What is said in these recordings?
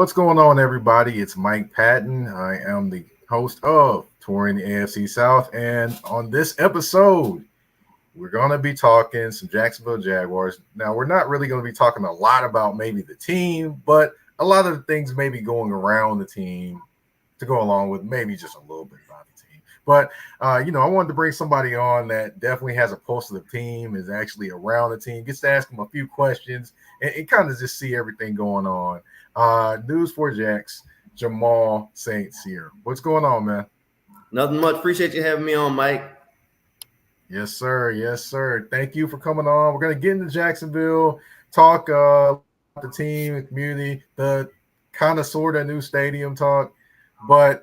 What's going on, everybody? It's Mike Patton. I am the host of Touring the AFC South, and on this episode, we're going to be talking some Jacksonville Jaguars. Now, we're not really going to be talking a lot about maybe the team, but a lot of the things maybe going around the team to go along with maybe just a little bit about the team. But, I wanted to bring somebody on that definitely has a pulse of the team, is actually around the team, gets to ask them a few questions, and kind of just see everything going on. News for Jax, Jamal Saints here. What's going on, man? Nothing much. Appreciate you having me on, Mike. Yes, sir. Yes, sir. Thank you for coming on. We're going to get into Jacksonville, talk about the team, the community, the kind of sort of new stadium talk. But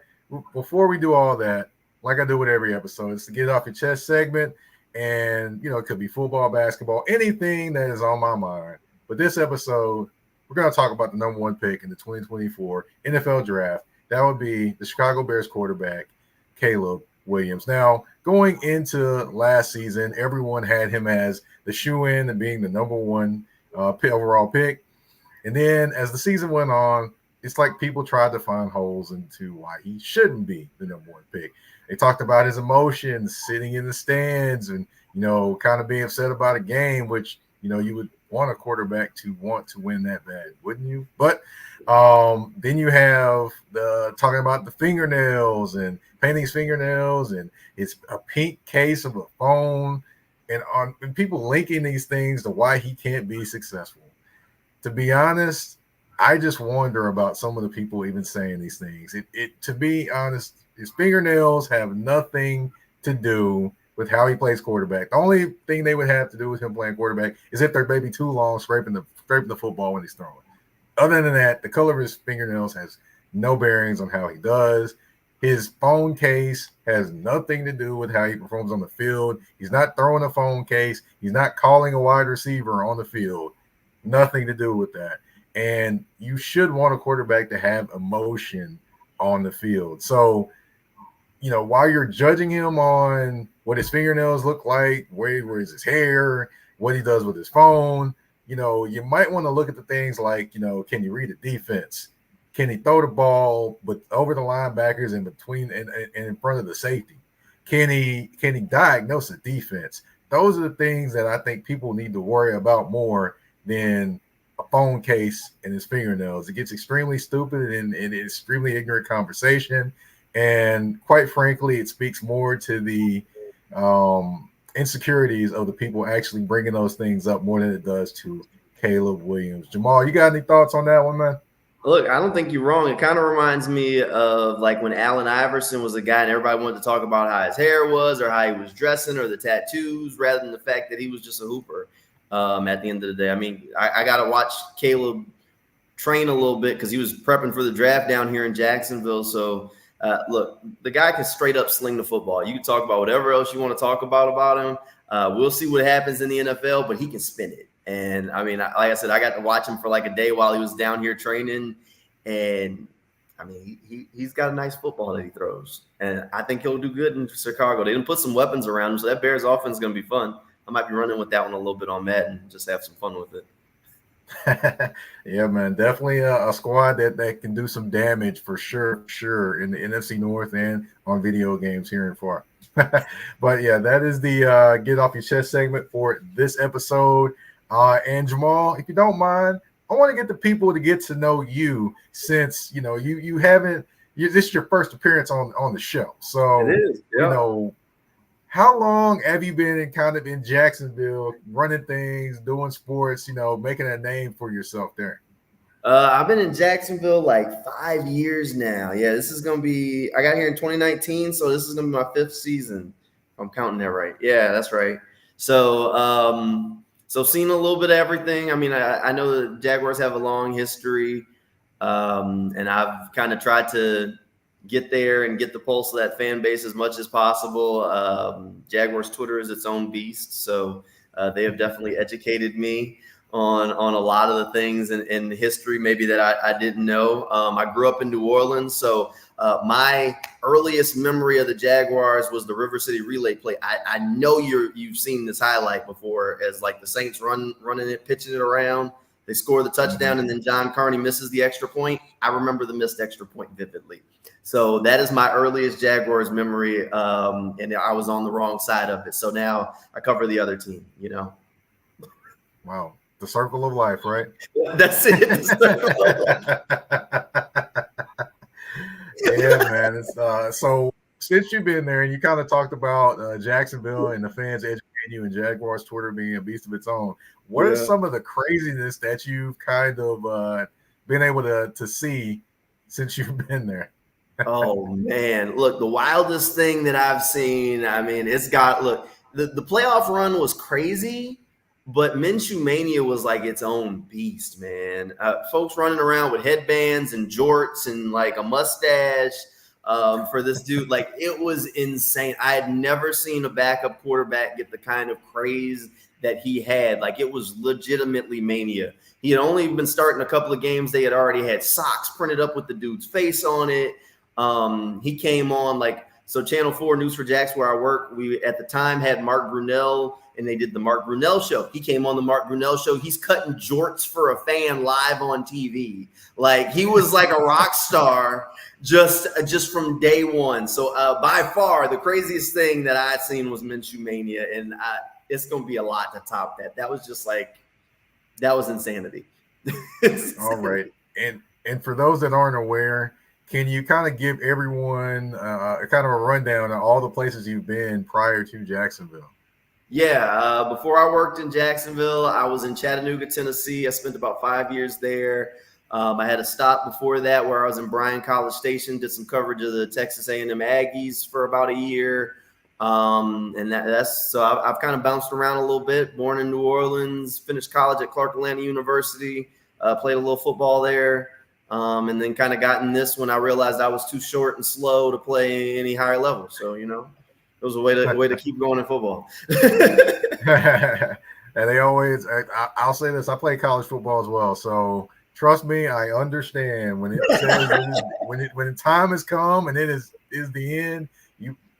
before we do all that, like I do with every episode, it's to get off your chest segment. And, it could be football, basketball, anything that is on my mind. But this episode, we're going to talk about the number one pick in the 2024 NFL draft. That would be the Chicago Bears quarterback, Caleb Williams. Now, going into last season, everyone had him as the shoe-in and being the number one overall pick. And then as the season went on, it's like people tried to find holes into why he shouldn't be the number one pick. They talked about his emotions, sitting in the stands and, kind of being upset about a game, which, you would want a quarterback to want to win that bad, wouldn't you? But then you have the talking about the fingernails and painting his fingernails, and it's a pink case of a phone, and people linking these things to why he can't be successful. To be honest, I just wonder about some of the people even saying these things. To be honest, his fingernails have nothing to do with how he plays quarterback. The only thing they would have to do with him playing quarterback is if they're maybe too long, scraping the football when he's throwing. Other than that, the color of his fingernails has no bearings on how he does. His phone case has nothing to do with how he performs on the field. He's not throwing a phone case. He's not calling a wide receiver on the field. Nothing to do with that. And you should want a quarterback to have emotion on the field. So, while you're judging him on what his fingernails look like, where is his hair, what he does with his phone, you might want to look at the things like, can he read a defense? Can he throw the ball but over the linebackers and between and in front of the safety? Can he diagnose a defense? Those are the things that I think people need to worry about more than a phone case and his fingernails. It gets extremely stupid and extremely ignorant conversation. And quite frankly, it speaks more to the insecurities of the people actually bringing those things up more than it does to Caleb Williams. Jamal, you got any thoughts on that one, man? Look, I don't think you're wrong. It kind of reminds me of like when Allen Iverson was a guy and everybody wanted to talk about how his hair was or how he was dressing or the tattoos rather than the fact that he was just a hooper at the end of the day. I mean, I got to watch Caleb train a little bit because he was prepping for the draft down here in Jacksonville. So, look, the guy can straight up sling the football. You can talk about whatever else you want to talk about him. We'll see what happens in the NFL, but he can spin it. And, I mean, like I said, I got to watch him for like a day while he was down here training. And, I mean, he's got a nice football that he throws. And I think he'll do good in Chicago. They didn't put some weapons around him, so that Bears offense is going to be fun. I might be running with that one a little bit on Madden and just have some fun with it. Yeah, man, definitely a squad that can do some damage for sure in the NFC North and on video games here and far. But yeah, that is the get off your chest segment for this episode. And Jamal, if you don't mind, I want to get the people to get to know you since you haven't. This is your first appearance on the show, so it is, yeah. How long have you been in Jacksonville, running things, doing sports, making a name for yourself there? I've been in Jacksonville like 5 years now. Yeah, this is going to be – I got here in 2019, so this is going to be my 5th season. If I'm counting that right. Yeah, that's right. So, seen a little bit of everything. I mean, I know the Jaguars have a long history, and I've kind of tried to get there and get the pulse of that fan base as much as possible. Jaguars Twitter is its own beast, so they have definitely educated me on a lot of the things in history maybe that I didn't know. I grew up in New Orleans, so my earliest memory of the Jaguars was the River City relay play. I know you've seen this highlight before as like the Saints running it, pitching it around. They score the touchdown, and then John Carney misses the extra point. I remember the missed extra point vividly. So that is my earliest Jaguars memory, and I was on the wrong side of it. So now I cover the other team, Wow. The circle of life, right? That's it. The circle of life. Yeah, man. It's so since you've been there and you kind of talked about Jacksonville and the fans educating you and Jaguars Twitter being a beast of its own, what are some of the craziness that you've kind of been able to see since you've been there? Oh man, look, the wildest thing that I've seen. I mean, the playoff run was crazy, but Minshew Mania was like its own beast, man. Folks running around with headbands and jorts and like a mustache for this dude. Like, it was insane. I had never seen a backup quarterback get the kind of craze that he had. Like, it was legitimately mania. He had only been starting a couple of games. They had already had socks printed up with the dude's face on it. He came on so Channel 4 News for Jacks, where I work, we at the time had Mark Brunell, and they did the Mark Brunell show. He came on the Mark Brunell show. He's cutting jorts for a fan live on TV. Like, he was like a rock star just from day one. So by far the craziest thing that I'd seen was Minshew Mania, and it's going to be a lot to top that. That was just that was insanity. All right. And for those that aren't aware, can you kind of give everyone kind of a rundown of all the places you've been prior to Jacksonville? Yeah, before I worked in Jacksonville, I was in Chattanooga, Tennessee. I spent about 5 years there. I had a stop before that where I was in Bryan College Station, did some coverage of the Texas A&M Aggies for about a year. And that's so I've kind of bounced around a little bit. Born in New Orleans, finished college at Clark Atlanta University, played a little football there. And then kind of got in this when I realized I was too short and slow to play any higher level. So, it was a way to keep going in football. And they always, I'll say this, I play college football as well. So trust me, I understand when it says when the time has come and it is the end,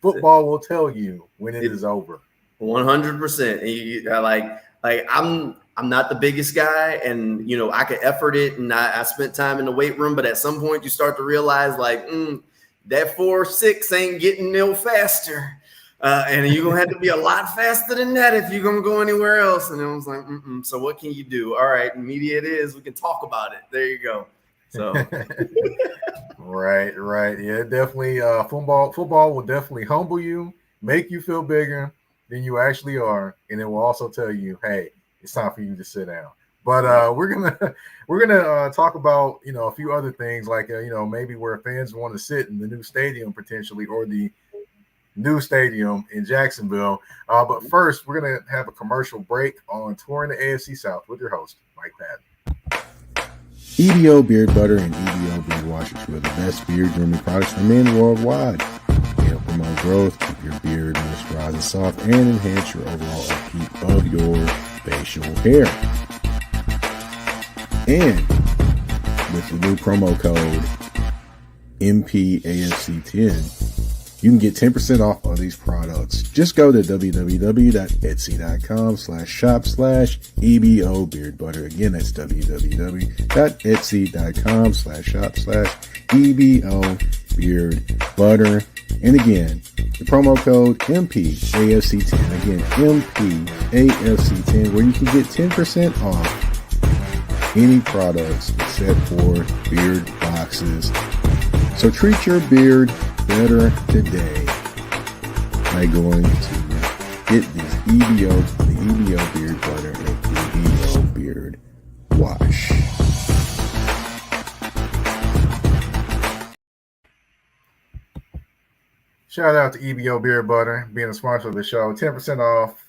football will tell you when it is over. 100%. I'm not the biggest guy, and I could effort it, and I spent time in the weight room, but at some point you start to realize that 4.6 ain't getting no faster, and you're gonna have to be a lot faster than that if you're gonna go anywhere else. And I was like, so what can you do? All right, media it is. We can talk about it. There you go. So right, yeah, definitely. Football will definitely humble you, make you feel bigger than you actually are, and it will also tell you, hey, it's time for you to sit down. But we're gonna talk about a few other things like maybe where fans want to sit in the new stadium potentially, or the new stadium in Jacksonville. But first, we're gonna have a commercial break on touring the AFC South with your host Mike Patton. EBO Beard Butter and EBO Beard Wash are two of the best beard grooming products for men worldwide. They help promote growth, keep your beard moisturized and soft, and enhance your overall upkeep of your facial hair. And with the new promo code MPAFC10, you can get 10% off of these products. Just go to www.etsy.com/shop/EBO Beard Butter. Again, that's www.etsy.com/shop/EBO Beard Butter. And again, the promo code MPAFC10. Again, MPAFC10, where you can get 10% off any products except for beard boxes. So treat your beard better today by going to get this the EBO Beard Butter and EBO Beard Wash. Shout out to EBO Beard Butter being a sponsor of the show. 10% off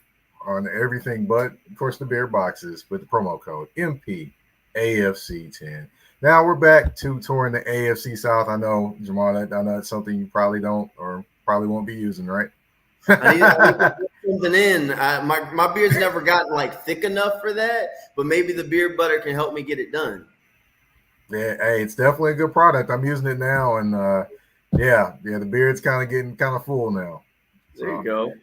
on everything but, of course, the beard boxes with the promo code MPAFC10. Now we're back to touring the AFC South. I know, Jamal, I know it's something you probably don't or probably won't be using, right? I need to put something in. My beard's never gotten thick enough for that, but maybe the beard butter can help me get it done. Yeah, hey, it's definitely a good product. I'm using it now, and the beard's getting full now. There you go.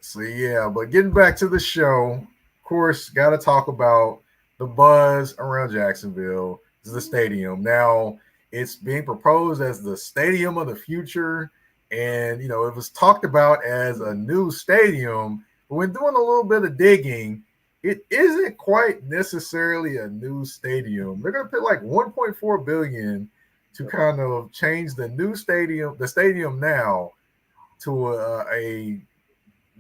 So yeah, but getting back to the show, of course, got to talk about the buzz around Jacksonville is the stadium. Now it's being proposed as the stadium of the future. And, you know, it was talked about as a new stadium. But when doing a little bit of digging, it isn't quite necessarily a new stadium. They're going to put like 1.4 billion to kind of change the stadium now to a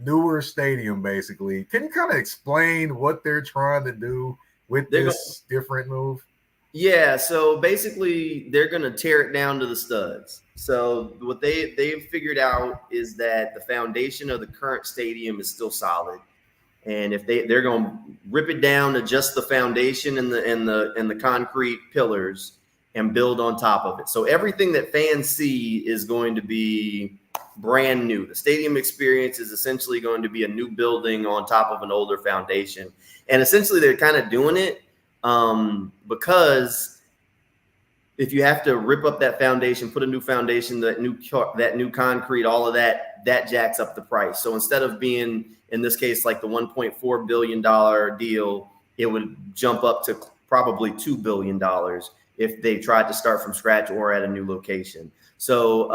newer stadium, basically. Can you kind of explain what they're trying to do with this different move? Yeah, so basically they're going to tear it down to the studs. So what they've figured out is that the foundation of the current stadium is still solid. And if they're going to rip it down to just the foundation and the concrete pillars and build on top of it. So everything that fans see is going to be brand new. The stadium experience is essentially going to be a new building on top of an older foundation. And essentially they're kind of doing it because if you have to rip up that foundation, put a new foundation, that new concrete, all of that jacks up the price. So instead of being, in this case, like the $1.4 billion deal, it would jump up to probably $2 billion if they tried to start from scratch or at a new location. So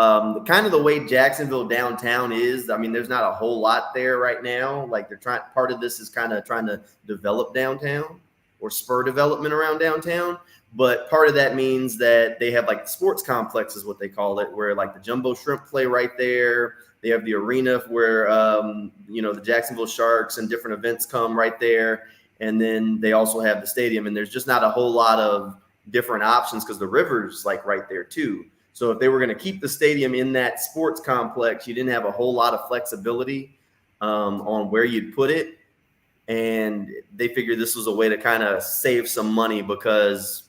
kind of the way Jacksonville downtown is, I mean, there's not a whole lot there right now. Like part of this is kind of trying to develop downtown or spur development around downtown. But part of that means that they have like the sports complex is what they call it, where like the Jumbo Shrimp play right there. They have the arena where, the Jacksonville Sharks and different events come right there. And then they also have the stadium. And there's just not a whole lot of different options because the river's like right there too. So if they were going to keep the stadium in that sports complex, you didn't have a whole lot of flexibility on where you'd put it. And they figured this was a way to kind of save some money because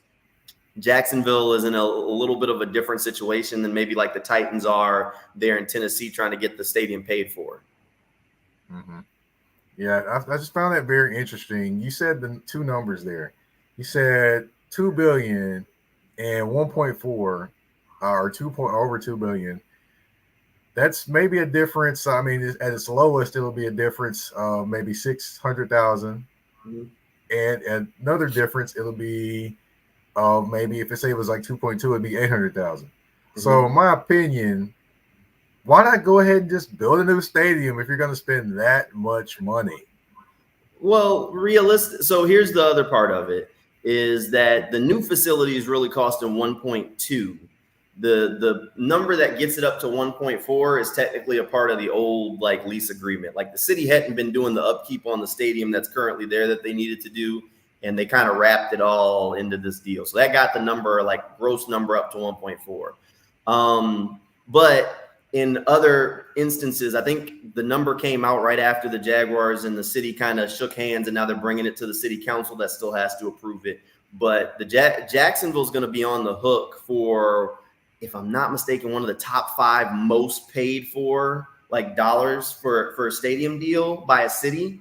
Jacksonville is in a little bit of a different situation than maybe like the Titans are there in Tennessee trying to get the stadium paid for. Mm-hmm. Yeah, I just found that very interesting. You said the two numbers there. You said 2 billion and 1.4 or over 2 billion. That's maybe a difference. I mean, at its lowest, it'll be a difference of maybe 600,000. Mm-hmm. And another difference, it'll be maybe if it was like 2.2, it'd be 800,000. Mm-hmm. So in my opinion, why not go ahead and just build a new stadium if you're going to spend that much money? Well, realistic. So here's the other part of it is that the new facility is really costing 1.2. The number that gets it up to 1.4 is technically a part of the old like lease agreement. Like the city hadn't been doing the upkeep on the stadium that's currently there that they needed to do. And they kind of wrapped it all into this deal. So that got the number, like gross number, up to 1.4. But in other instances, I think the number came out right after the Jaguars and the city kind of shook hands, and now they're bringing it to the city council that still has to approve it. But the Jacksonville's going to be on the hook for, if I'm not mistaken, one of the top 5 most paid for like dollars for a stadium deal by a city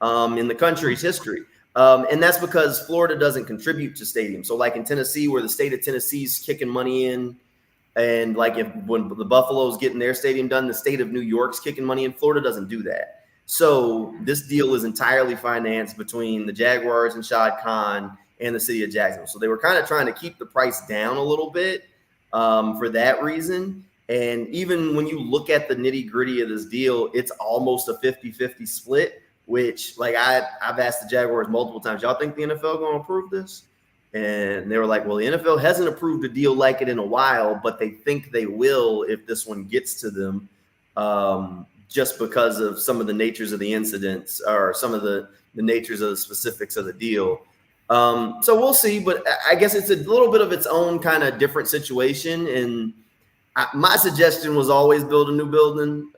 in the country's history. And that's because Florida doesn't contribute to stadiums. So like in Tennessee, where the state of Tennessee's kicking money in, and like when the Buffalo's getting their stadium done, the state of New York's kicking money in. Florida doesn't do that. So this deal is entirely financed between the Jaguars and Shad Khan and the city of Jacksonville. So they were kind of trying to keep the price down a little bit for that reason. And even when you look at the nitty gritty of this deal, it's almost a 50-50 split, which like I've asked the Jaguars multiple times, y'all think the NFL going to approve this? And they were like, well, the NFL hasn't approved a deal like it in a while, but they think they will if this one gets to them, just because of some of the natures of the incidents or some of the natures of the specifics of the deal. So we'll see, but I guess it's a little bit of its own kind of different situation. And my suggestion was always build a new building,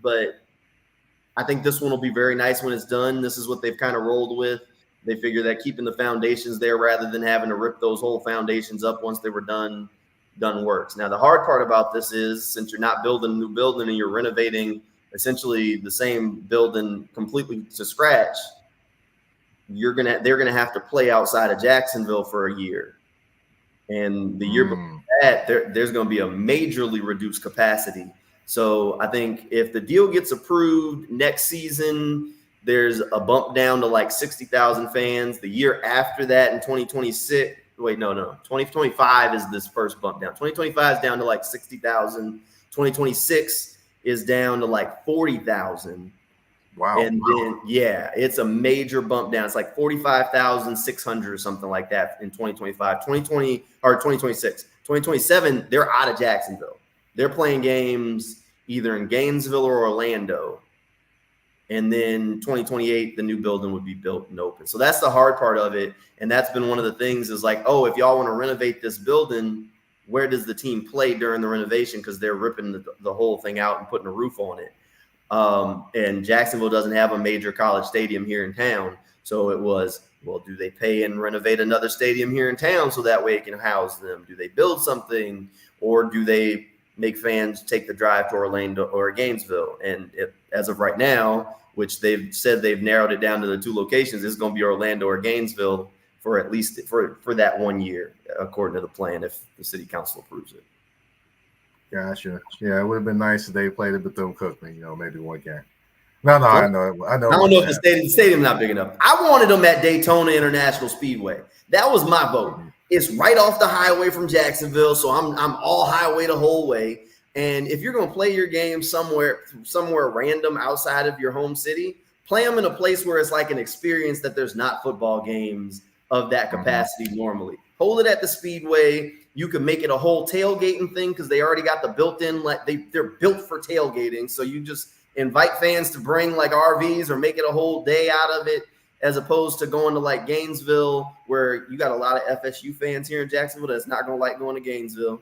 but I think this one will be very nice when it's done. This is what they've kind of rolled with. They figure that keeping the foundations there rather than having to rip those whole foundations up once they were done works. Now, the hard part about this is, since you're not building a new building and you're renovating essentially the same building completely to scratch, they're gonna have to play outside of Jacksonville for a year. And the year before that, there's going to be a majorly reduced capacity. So I think if the deal gets approved next season, there's a bump down to like 60,000 fans. The year after that in 2026, 2025 is this first bump down. 2025 is down to like 60,000. 2026 is down to like 40,000. Wow. And then, it's a major bump down. It's like 45,600 or something like that in 2025, 2020 or 2026. 2027, they're out of Jacksonville. They're playing games either in Gainesville or Orlando. And then 2028, the new building would be built and open. So that's the hard part of it. And that's been one of the things is like, oh, if y'all want to renovate this building, where does the team play during the renovation? Because they're ripping the whole thing out and putting a roof on it. And Jacksonville doesn't have a major college stadium here in town. So it was, well, do they pay and renovate another stadium here in town so that way it can house them? Do they build something, or do they make fans take the drive to Orlando or Gainesville? And as of right now, which they've said they've narrowed it down to the two locations, it's going to be Orlando or Gainesville for at least for that 1 year, according to the plan, if the city council approves it. Gotcha. Yeah, it would have been nice if they played it Bethune-Cookman, maybe one game. No, I know. I don't know if the stadium's not big enough. I wanted them at Daytona International Speedway. That was my vote. It's right off the highway from Jacksonville, so I'm all highway the whole way. And if you're going to play your game somewhere random outside of your home city, play them in a place where it's like an experience that there's not football games of that capacity normally. Hold it at the Speedway. You can make it a whole tailgating thing because they already got the built-in, like they're built for tailgating. So you just invite fans to bring like RVs or make it a whole day out of it, as opposed to going to like Gainesville, where you got a lot of FSU fans here in Jacksonville that's not going to like going to Gainesville.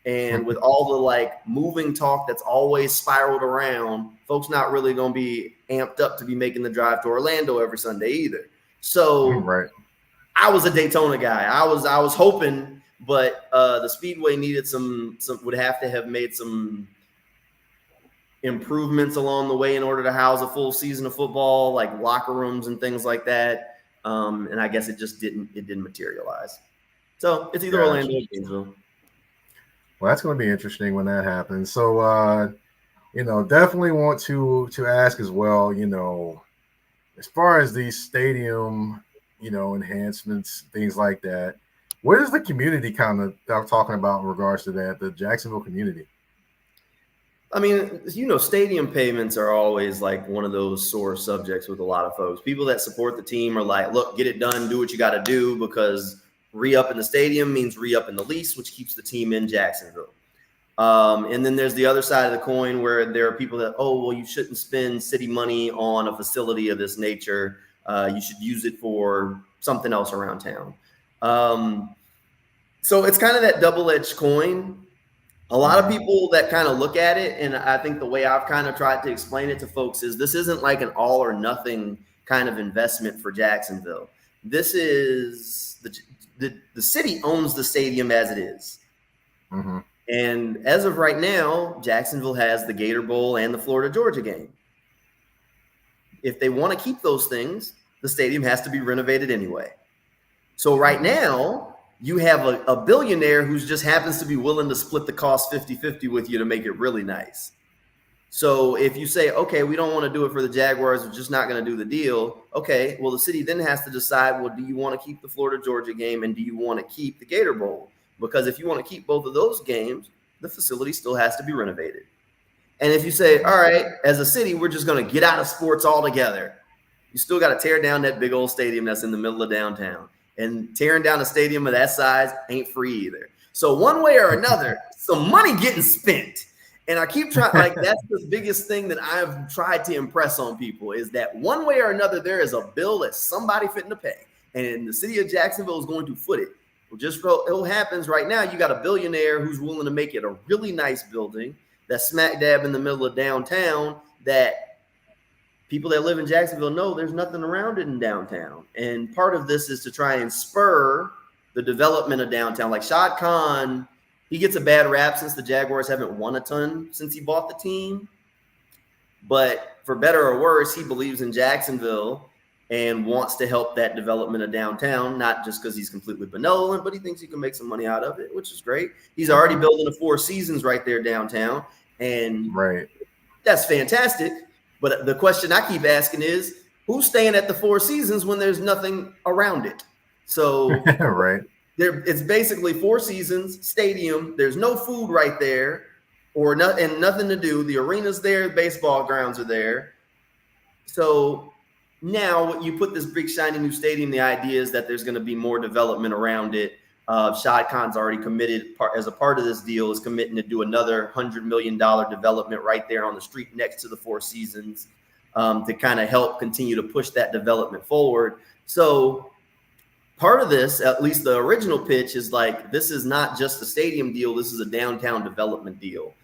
And with all the like moving talk that's always spiraled around, folks not really going to be amped up to be making the drive to Orlando every Sunday either. So right. I was a Daytona guy. I was hoping, but the Speedway needed would have to have made some improvements along the way in order to house a full season of football, like locker rooms and things like that. And I guess it didn't materialize. So it's either Orlando or Gainesville. Well, that's going to be interesting when that happens. So, definitely want to ask as well, as far as these stadium, enhancements, things like that, what is the community kind of talking about in regards to that, the Jacksonville community? I mean, stadium payments are always like one of those sore subjects with a lot of folks. People that support the team are like, look, get it done, do what you got to do, because re-up in the stadium means re-up in the lease, which keeps the team in Jacksonville. And then there's the other side of the coin where there are people that, you shouldn't spend city money on a facility of this nature. You should use it for something else around town. So it's kind of that double-edged coin. A lot of people that kind of look at it, and I think the way I've kind of tried to explain it to folks is this isn't like an all or nothing kind of investment for Jacksonville. This is the city owns the stadium as it is. Mm-hmm. And as of right now, Jacksonville has the Gator Bowl and the Florida-Georgia game. If they want to keep those things, the stadium has to be renovated anyway. So right now, you have a billionaire who just happens to be willing to split the cost 50-50 with you to make it really nice. So if you say, okay, we don't want to do it for the Jaguars, we're just not going to do the deal. Okay, well, the city then has to decide, well, do you want to keep the Florida-Georgia game and do you want to keep the Gator Bowl? Because if you want to keep both of those games, the facility still has to be renovated. And if you say, all right, as a city, we're just going to get out of sports altogether, you still got to tear down that big old stadium that's in the middle of downtown. And tearing down a stadium of that size ain't free either. So one way or another, some money getting spent. And I keep trying, like, that's the biggest thing that I've tried to impress on people is that one way or another, there is a bill that somebody fitting to pay. And the city of Jacksonville is going to foot it. Well, just it happens right now, you got a billionaire who's willing to make it a really nice building that's smack dab in the middle of downtown that people that live in Jacksonville know there's nothing around it in downtown. And part of this is to try and spur the development of downtown. Like Shad Khan, he gets a bad rap since the Jaguars haven't won a ton since he bought the team. But for better or worse, he believes in Jacksonville and wants to help that development of downtown, not just because he's completely benevolent, but he thinks he can make some money out of it, which is great. He's already building a Four Seasons right there downtown, and right, that's fantastic. But the question I keep asking is, who's staying at the Four Seasons when there's nothing around it? So right. it's basically Four Seasons stadium. There's no food right there, and nothing to do. The arena's there, baseball grounds are there. So now you put this big shiny new stadium. The idea is that there's going to be more development around it. Shad Khan's already committed as a part of this deal is committing to do another $100 million development right there on the street next to the Four Seasons to kind of help continue to push that development forward. So part of this, at least the original pitch, is like, this is not just a stadium deal. This is a downtown development deal.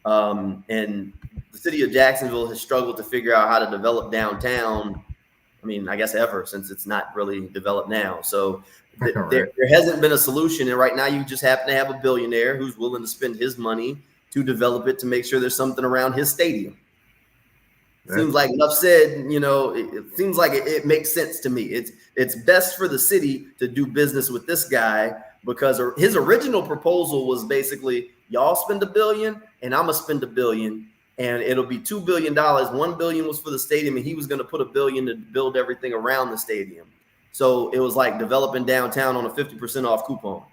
And the city of Jacksonville has struggled to figure out how to develop downtown. I mean, I guess ever, since it's not really developed now. So there hasn't been a solution. And right now you just happen to have a billionaire who's willing to spend his money to develop it to make sure there's something around his stadium. Seems like enough said, it seems like it makes sense to me. It's best for the city to do business with this guy because his original proposal was basically, y'all spend $1 billion and I'm gonna spend $1 billion and it'll be $2 billion. $1 billion was for the stadium and he was gonna put $1 billion to build everything around the stadium. So it was like developing downtown on a 50% off coupon.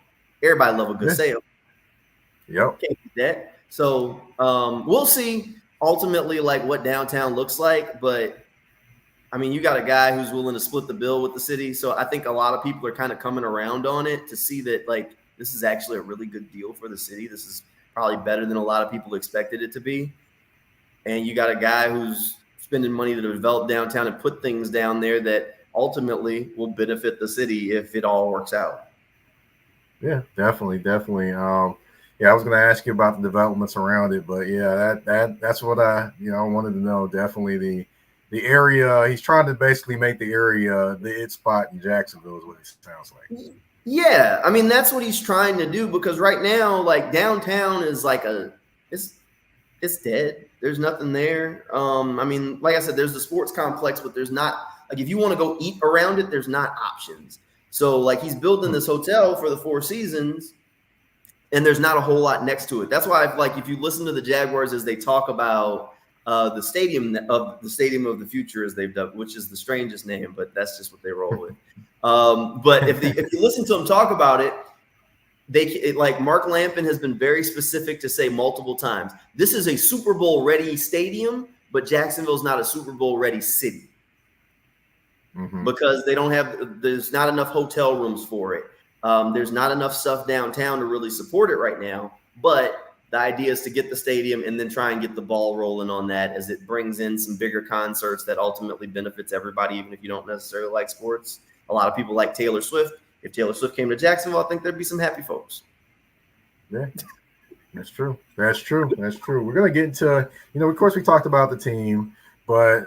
Everybody love a good sale. Yep. Can't beat that. So we'll see ultimately like what downtown looks like, but I mean, you got a guy who's willing to split the bill with the city. So I think a lot of people are kind of coming around on it to see that like this is actually a really good deal for the city. This is probably better than a lot of people expected it to be. And you got a guy who's spending money to develop downtown and put things down there that ultimately will benefit the city if it all works out. Yeah, definitely. Yeah, I was going to ask you about the developments around it, but yeah, that's what I wanted to know. Definitely the area. He's trying to basically make the area the it spot in Jacksonville is what it sounds like. Yeah, I mean that's what he's trying to do because right now, like downtown is like it's dead. There's nothing there. I mean, like I said, there's the sports complex, but there's not like if you want to go eat around it, there's not options. So like he's building this hotel for the Four Seasons. And there's not a whole lot next to it. That's why, if you listen to the Jaguars as they talk about the stadium of the future, as they've done, which is the strangest name, but that's just what they roll with. But if you listen to them talk about it, like Mark Lampin has been very specific to say multiple times, this is a Super Bowl ready stadium, but Jacksonville's not a Super Bowl ready city because there's not enough hotel rooms for it. There's not enough stuff downtown to really support it right now, but the idea is to get the stadium and then try and get the ball rolling on that as it brings in some bigger concerts that ultimately benefits everybody, even if you don't necessarily like sports. A lot of people like Taylor Swift. If Taylor Swift came to Jacksonville, I think there'd be some happy folks. Yeah, that's true. We're going to get into, of course we talked about the team, but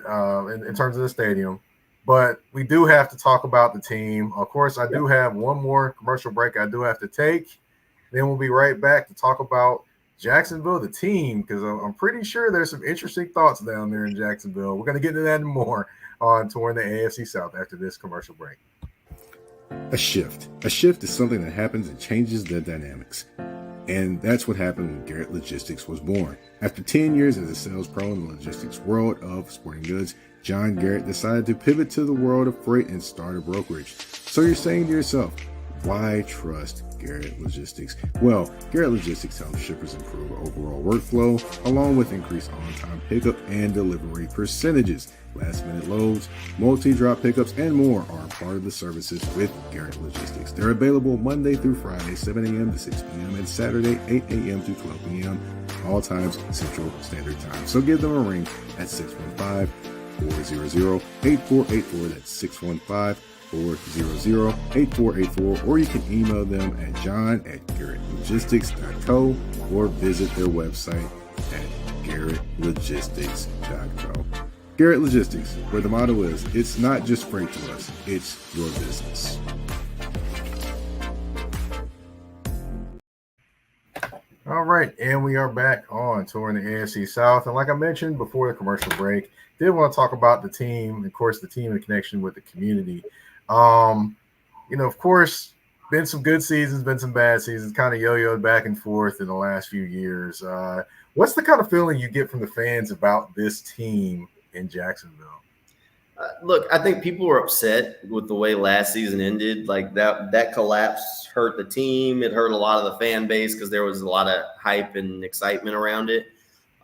in terms of the stadium, but we do have to talk about the team. Of course, I do have one more commercial break I do have to take. Then we'll be right back to talk about Jacksonville, the team, because I'm pretty sure there's some interesting thoughts down there in Jacksonville. We're going to get into that and more on Touring the AFC South after this commercial break. A shift. A shift is something that happens and changes the dynamics. And that's what happened when Garrett Logistics was born. After 10 years as a sales pro in the logistics world of sporting goods, John Garrett decided to pivot to the world of freight and start a brokerage. So you're saying to yourself, why trust Garrett Logistics? Well, Garrett Logistics helps shippers improve overall workflow, along with increased on-time pickup and delivery percentages. Last-minute loads, multi-drop pickups, and more are part of the services with Garrett Logistics. They're available Monday through Friday, 7 a.m. to 6 p.m., and Saturday, 8 a.m. to 12 p.m., all times Central Standard Time. So give them a ring at 615-400-8484. That's 615-400-8484, or you can email them at john@garrettlogistics.co or visit their website at garrettlogistics.co. Garrett Logistics, where the motto is, it's not just freight to us, it's your business. All right, and we are back on Touring the AFC South. And like I mentioned before the commercial break, did want to talk about the team, of course, the team in connection with the community. Of course, been some good seasons, been some bad seasons, kind of yo-yoed back and forth in the last few years. What's the kind of feeling you get from the fans about this team in Jacksonville? Look, I think people were upset with the way last season ended. Like that collapse hurt the team. It hurt a lot of the fan base because there was a lot of hype and excitement around it.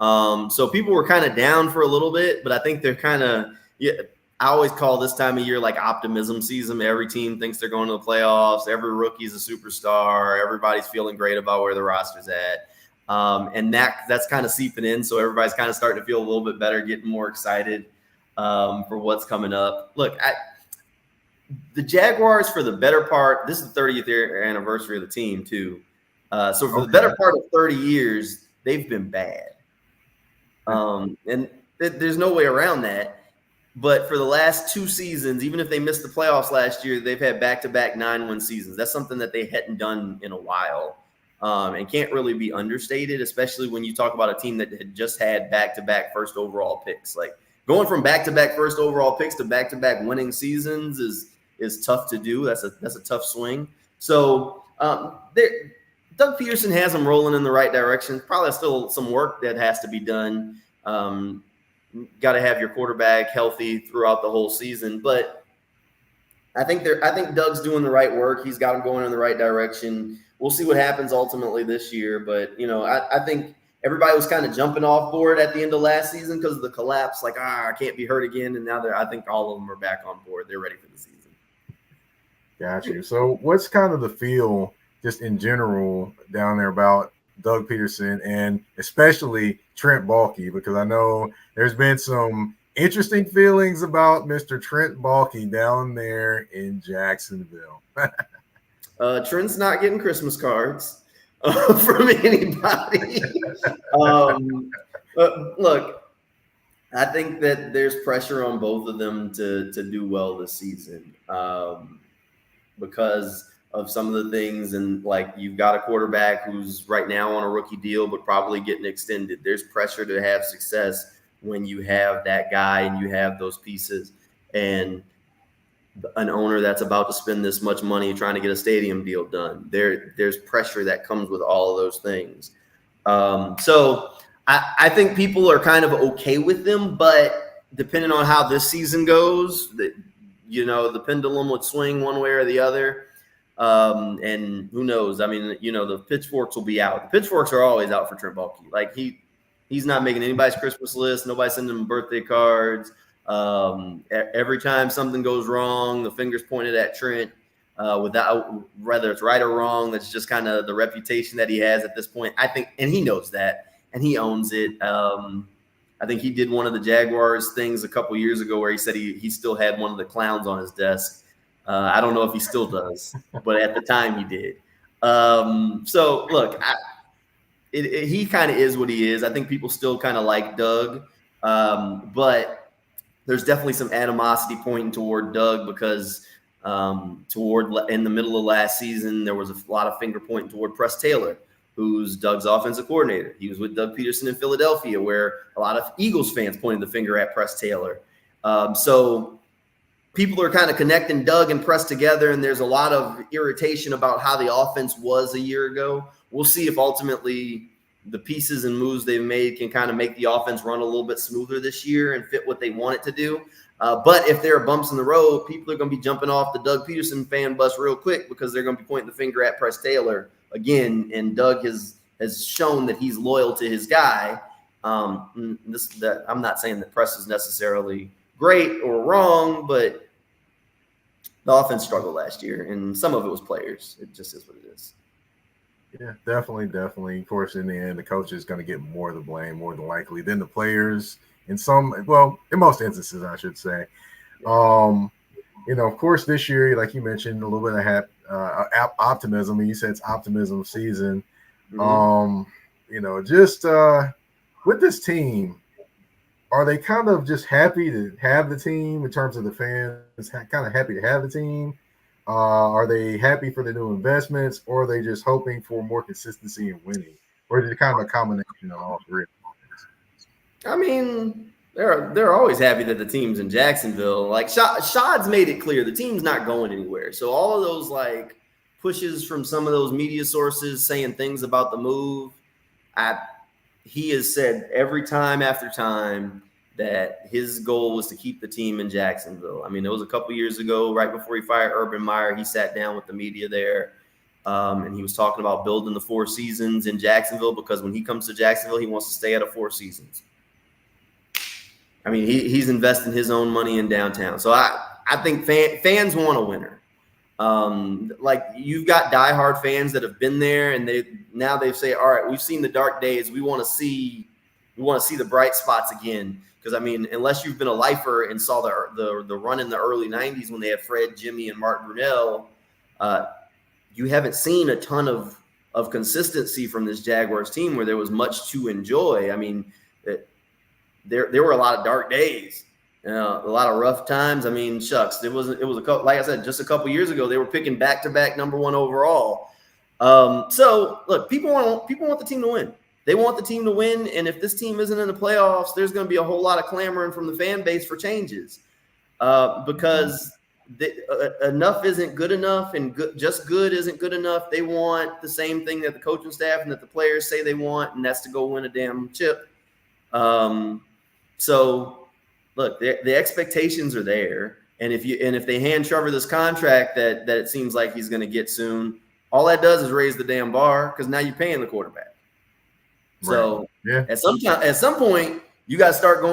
So people were kind of down for a little bit, but I think they're kind of, yeah, I always call this time of year like optimism season. Every team thinks they're going to the playoffs. Every rookie's a superstar. Everybody's feeling great about where the roster's at. And that's kind of seeping in. So everybody's kind of starting to feel a little bit better, getting more excited for what's coming up. Look, the Jaguars, for the better part, this is the 30th year anniversary of the team too. So for the better part of 30 years, they've been bad. And there's no way around that. But for the last 2 seasons, even if they missed the playoffs last year, they've had back-to-back 9-win seasons. That's something that they hadn't done in a while, and can't really be understated, especially when you talk about a team that had just had back-to-back first overall picks. Like going from back-to-back first overall picks to back-to-back winning seasons is tough to do. That's a tough swing. So Doug Peterson has them rolling in the right direction. Probably still some work that has to be done. Got to have your quarterback healthy throughout the whole season, but I think Doug's doing the right work. He's got them going in the right direction. We'll see what happens ultimately this year, but I think everybody was kind of jumping off board at the end of last season because of the collapse. Like, I can't be hurt again, and now I think all of them are back on board. They're ready for the season. Got you. So, what's kind of the feel just in general down there about Doug Peterson and especially Trent Baalke, because I know there's been some interesting feelings about Mr. Trent Baalke down there in Jacksonville. Trent's not getting Christmas cards from anybody. Look, I think that there's pressure on both of them to do well this season because of some of the things, and like you've got a quarterback who's right now on a rookie deal but probably getting extended. There's pressure to have success when you have that guy and you have those pieces and an owner that's about to spend this much money trying to get a stadium deal done. There's pressure that comes with all of those things. So I think people are kind of okay with them, but depending on how this season goes, the pendulum would swing one way or the other. And who knows? I mean, the pitchforks will be out. The pitchforks are always out for Trent Baalke. Like he's not making anybody's Christmas list. Nobody's sending him birthday cards. Every time something goes wrong, the finger's pointed at Trent, without whether it's right or wrong. That's just kind of the reputation that he has at this point. I think, and he knows that, and he owns it. I think he did one of the Jaguars things a couple years ago where he said he still had one of the clowns on his desk. I don't know if he still does, but at the time he did. So look, he kind of is what he is. I think people still kind of like Doug, but there's definitely some animosity pointing toward Doug because in the middle of last season, there was a lot of finger pointing toward Press Taylor, who's Doug's offensive coordinator. He was with Doug Peterson in Philadelphia, where a lot of Eagles fans pointed the finger at Press Taylor. So people are kind of connecting Doug and Press together, and there's a lot of irritation about how the offense was a year ago. We'll see if ultimately the pieces and moves they've made can kind of make the offense run a little bit smoother this year and fit what they want it to do. But if there are bumps in the road, people are going to be jumping off the Doug Peterson fan bus real quick because they're going to be pointing the finger at Press Taylor again. And Doug has shown that he's loyal to his guy. I'm not saying that Press is necessarily great or wrong, but the offense struggled last year, and some of it was players. It just is what it is. Yeah, definitely. Of course, in the end, the coach is going to get more of the blame, more than likely, than the players. In most instances, I should say. Of course, this year, like you mentioned, a little bit of optimism. And you said it's optimism season. Mm-hmm. With this team, are they kind of just happy to have the team in terms of the fans? Kind of happy to have the team. Are they happy for the new investments, or are they just hoping for more consistency in winning, or is it kind of a combination of all three? I mean, they're always happy that the team's in Jacksonville. Like Shad's made it clear the team's not going anywhere. So all of those like pushes from some of those media sources saying things about the move, he has said every time after time that his goal was to keep the team in Jacksonville. I mean, it was a couple years ago, right before he fired Urban Meyer, he sat down with the media there, and he was talking about building the 4 seasons in Jacksonville, because when he comes to Jacksonville, he wants to stay at a 4 seasons. I memean, he's investing his own money in downtown. So I think fans want a winner. Like, you've got diehard fans that have been there, and they say, all right, we've seen the dark days. We want to see the bright spots again. Because, I mean, unless you've been a lifer and saw the run in the early 90s when they had Fred, Jimmy, and Mark Brunell, you haven't seen a ton of consistency from this Jaguars team where there was much to enjoy. I mean, there were a lot of dark days, a lot of rough times. I mean, shucks, it was a couple, like I said, just a couple years ago, they were picking back-to-back number 1 overall. So, look, people want the team to win. They want the team to win, and if this team isn't in the playoffs, there's going to be a whole lot of clamoring from the fan base for changes, because enough isn't good enough, and just good isn't good enough. They want the same thing that the coaching staff and that the players say they want, and that's to go win a damn chip. So, look, the expectations are there, and if they hand Trevor this contract that it seems like he's going to get soon, all that does is raise the damn bar, because now you're paying the quarterback. So yeah. At some point, you got to start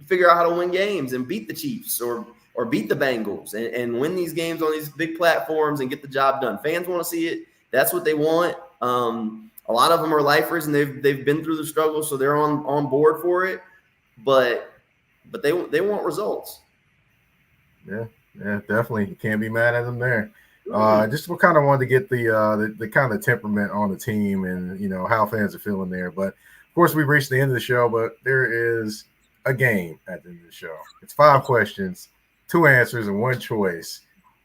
figure out how to win games and beat the Chiefs or beat the Bengals and win these games on these big platforms and get the job done. Fans want to see it. That's what they want. A lot of them are lifers, and they've been through the struggle, so they're on board for it. But they want results. Yeah, definitely. You can't be mad at them there. Just kind of wanted to get the kind of temperament on the team and, how fans are feeling there. But, of course, we've reached the end of the show, but there is a game at the end of the show. It's 5 questions, 2 answers, and 1 choice.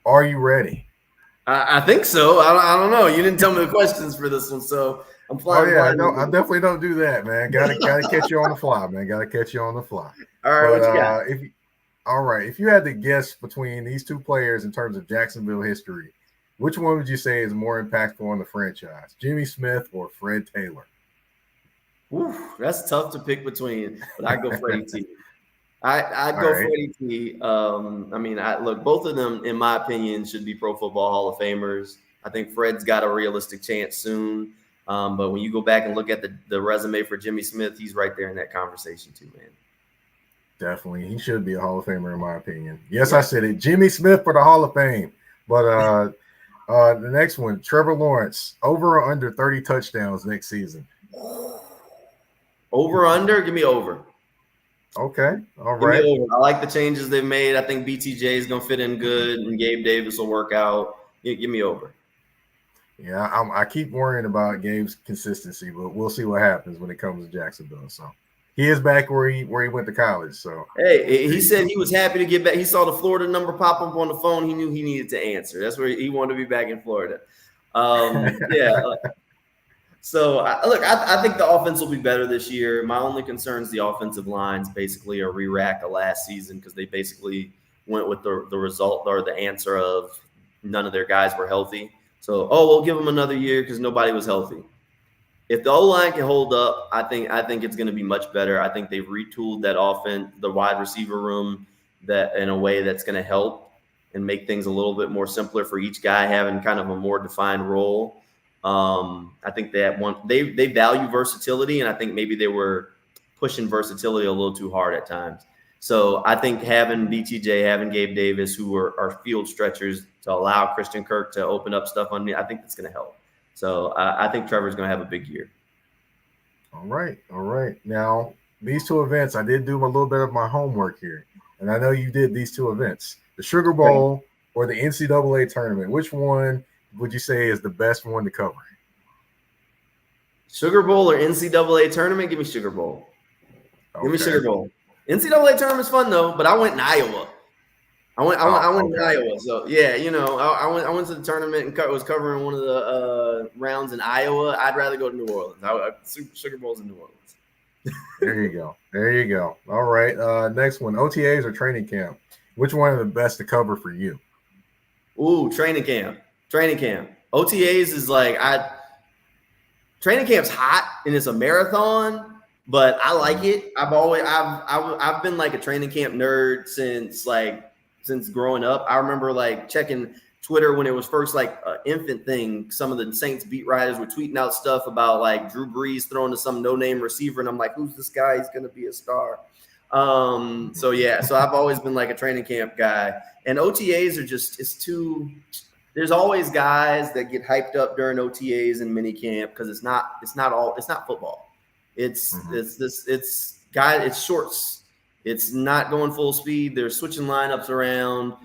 Are you ready? I think so. I don't know. You didn't tell me the questions for this one, so I'm flying. Oh, yeah, I definitely don't do that, man. Gotta catch you on the fly, man. Gotta catch you on the fly. All right, what you got? All right. If you had to guess between these 2 players in terms of Jacksonville history, which one would you say is more impactful on the franchise, Jimmy Smith or Fred Taylor? Ooh, that's tough to pick between, but I'd go Freddie T. I'd go Freddie T. I mean, look, both of them, in my opinion, should be Pro Football Hall of Famers. I think Fred's got a realistic chance soon. But when you go back and look at the resume for Jimmy Smith, he's right there in that conversation too, man. Definitely. He should be a Hall of Famer, in my opinion. Yes, I said it. Jimmy Smith for the Hall of Fame. But the next one, Trevor Lawrence, over or under 30 touchdowns next season? Over, under? Give me over. Okay. All right. Give me over. I like the changes they've made. I think BTJ is going to fit in good, and Gabe Davis will work out. Give me over. Yeah, I keep worrying about Gabe's consistency, but we'll see what happens when it comes to Jacksonville. So he is back where he went to college. So hey, he said he was happy to get back. He saw the Florida number pop up on the phone. He knew he needed to answer. That's where he wanted to be back in Florida. Yeah. So I think the offense will be better this year. My only concern is the offensive line's basically a re-rack of last season, because they basically went with the result or the answer of none of their guys were healthy. So, we'll give them another year because nobody was healthy. If the O-line can hold up, I think it's going to be much better. I think they've retooled that offense, the wide receiver room, that in a way that's going to help and make things a little bit more simpler for each guy having kind of a more defined role. I think they value versatility, and I think maybe they were pushing versatility a little too hard at times. So I think having BTJ, having Gabe Davis, who are field stretchers, to allow Christian Kirk to open up stuff on me, I think that's going to help. So I think Trevor's going to have a big year. All right. Now, these 2 events, I did do a little bit of my homework here, and I know you did these 2 events, the Sugar Bowl or the NCAA tournament. Which one would you say is the best one to cover? Sugar Bowl or NCAA tournament? Give me Sugar Bowl. Okay. Give me Sugar Bowl. NCAA tournament's fun though, but I went in Iowa. I went in Iowa. So yeah, I went to the tournament and was covering one of the rounds in Iowa. I'd rather go to New Orleans. Sugar Bowl's in New Orleans. There you go. All right. Next one, OTAs or training camp? Which one are the best to cover for you? Ooh, training camp. OTAs is like training camp's hot and it's a marathon. but I like it. I've been like a training camp nerd since growing up. I remember like checking Twitter when it was first like an infant thing. Some of the Saints beat writers were tweeting out stuff about like Drew Brees throwing to some no-name receiver, and I'm like, who's this guy? He's gonna be a star. So I've always been like a training camp guy, and OTAs are it's too. There's always guys that get hyped up during OTAs and minicamp because it's not football. It's shorts. It's not going full speed. They're switching lineups around.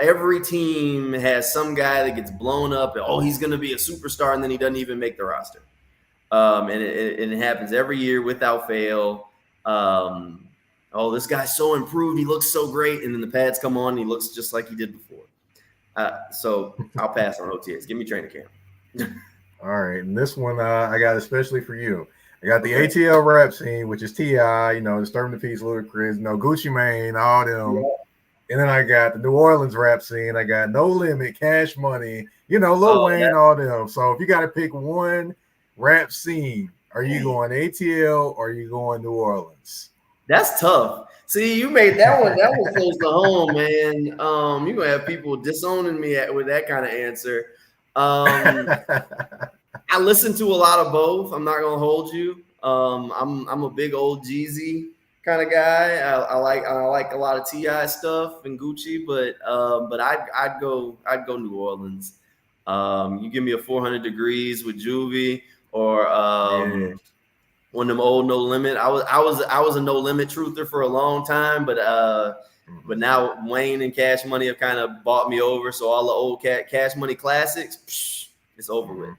Every team has some guy that gets blown up. And, he's going to be a superstar, and then he doesn't even make the roster. And it happens every year without fail. This guy's so improved. He looks so great. And then the pads come on and he looks just like he did before. So I'll pass on OTAs. Give me training camp. All right. And this one I got especially for you. I got the ATL rap scene, which is T.I., Disturbing the Peace, Ludacris, Gucci Mane, all them. Yeah. And then I got the New Orleans rap scene. I got No Limit, Cash Money, Lil Wayne, all them. So if you got to pick one rap scene, are you going ATL or are you going New Orleans? That's tough. See, you made that one. That was close to home, man. You're gonna have people disowning me with that kind of answer. I listen to a lot of both. I'm not gonna hold you. I'm a big old Jeezy kind of guy. I like a lot of T.I. stuff and Gucci, but I'd go New Orleans. You give me a 400 Degrees with Juvie or one of them old No Limit. I was a No Limit truther for a long time, but now Wayne and Cash Money have kind of bought me over. So all the old Cash Money classics, it's over with.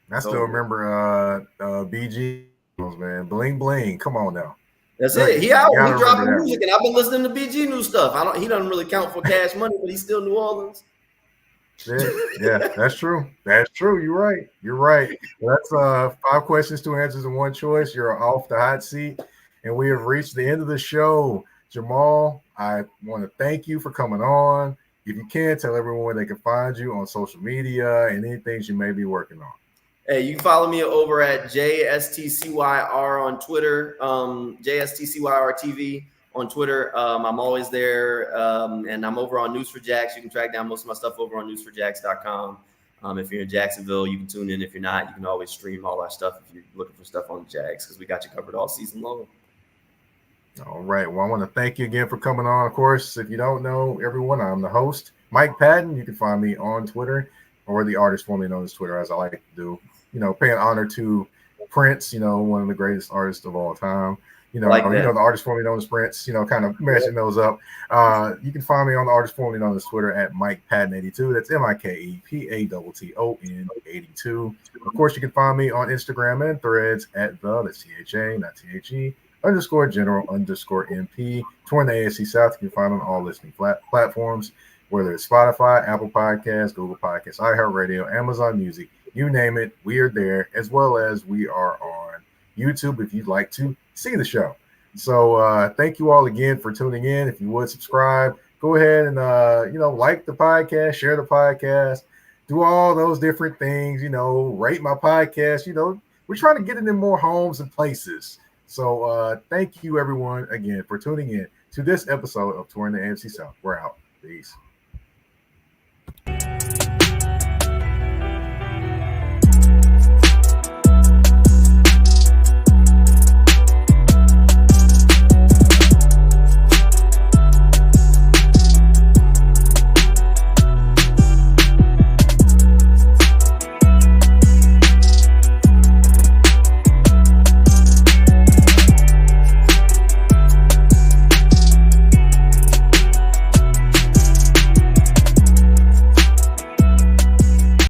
I still remember BG, man. Bling Bling. Come on now. That's it. He dropping music, and I've been listening to BG new stuff. He doesn't really count for Cash Money, but he's still New Orleans. Yeah, that's true. That's true. You're right. Well, that's 5 questions, 2 answers, and 1 choice. You're off the hot seat, and we have reached the end of the show. Jamal, I want to thank you for coming on. If you can, tell everyone where they can find you on social media and any things you may be working on. Hey, you can follow me over at JSTCYR on Twitter, JSTCYR TV on Twitter. I'm always there, and I'm over on News for Jacks. You can track down most of my stuff over on newsforjacks.com. If you're in Jacksonville, you can tune in. If you're not, you can always stream all our stuff if you're looking for stuff on the Jags because we got you covered all season long. All right. Well, I want to thank you again for coming on. Of course, if you don't know everyone, I'm the host, Mike Patton. You can find me on Twitter or the artist formerly known as Twitter, as I like to do. Paying honor to Prince, one of the greatest artists of all time. The artist formerly known as Prince, kind of matching those up. You can find me on the artist formerly known as Twitter at Mike Patton82. That's MikePatton 82. Of course, you can find me on Instagram and Threads at that's THA, not THE, _general_MP. Touring the AFC South, you can find on all listening platforms, whether it's Spotify, Apple Podcasts, Google Podcasts, iHeartRadio, Amazon Music. You name it, we are there, as well as we are on YouTube if you'd like to see the show. So thank you all again for tuning in. If you would subscribe, go ahead and, like the podcast, share the podcast, do all those different things, rate my podcast. We're trying to get it in more homes and places. So thank you, everyone, again, for tuning in to this episode of Touring the AFC South. We're out. Peace.